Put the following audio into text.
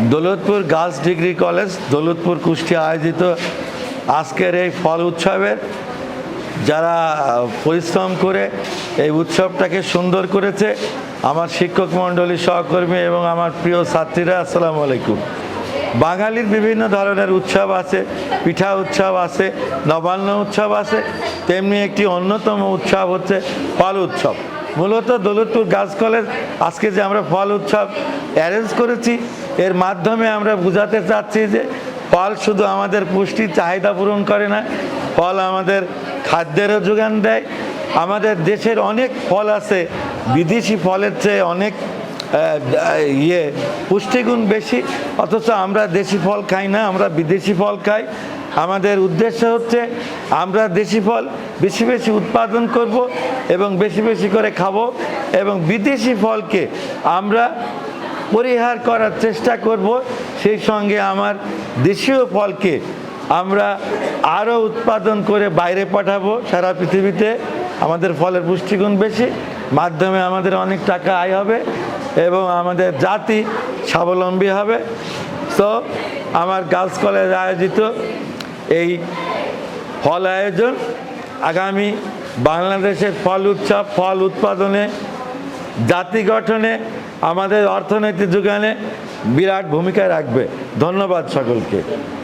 Daulatpur girls degree college Daulatpur Kushtia আয়োজিত আজকের এই ফল উৎসবের যারা পরিশ্রম করে এই উৎসবটাকে সুন্দর করেছে, আমার শিক্ষক মণ্ডলী, সহকর্মী এবং আমার প্রিয় ছাত্রীরা, আসসালামু আলাইকুম। বাঙালির বিভিন্ন ধরনের উৎসব আছে, পিঠা উৎসব আছে, নবান্ন উৎসব আছে, তেমনি একটি অন্যতম উৎসব হচ্ছে ফল উৎসব। মূলত দৌলতপুর গার্লস কলেজ আজকে যে আমরা ফল উৎসব অ্যারেঞ্জ করেছি, এর মাধ্যমে আমরা বোঝাতে চাচ্ছি যে ফল শুধু আমাদের পুষ্টির চাহিদা পূরণ করে না, ফল আমাদের খাদ্যেরও যোগান দেয়। আমাদের দেশের অনেক ফল আছে বিদেশি ফলের চেয়ে অনেক পুষ্টিগুণ বেশি, অথচ আমরা দেশি ফল খাই না, আমরা বিদেশি ফল খাই। আমাদের উদ্দেশ্য হচ্ছে আমরা দেশি ফল বেশি বেশি উৎপাদন করব এবং বেশি বেশি করে খাবো, এবং বিদেশি ফলকে আমরা পরিহার করার চেষ্টা করব। সেই সঙ্গে আমার দেশীয় ফলকে আমরা আরও উৎপাদন করে বাইরে পাঠাবো সারা পৃথিবীতে। আমাদের ফলের পুষ্টিগুণ বেশি, মাধ্যমে আমাদের অনেক টাকা আয় হবে এবং আমাদের জাতি স্বাবলম্বী হবে। তো আমার গার্লস কলেজ আয়োজিত এই ফল আয়োজন আগামী বাংলাদেশের ফল উৎসব, ফল উৎপাদনে, জাতি গঠনে, আমাদের অর্থনৈতিক যোগানে বিরাট ভূমিকা রাখবে। ধন্যবাদ সকলকে।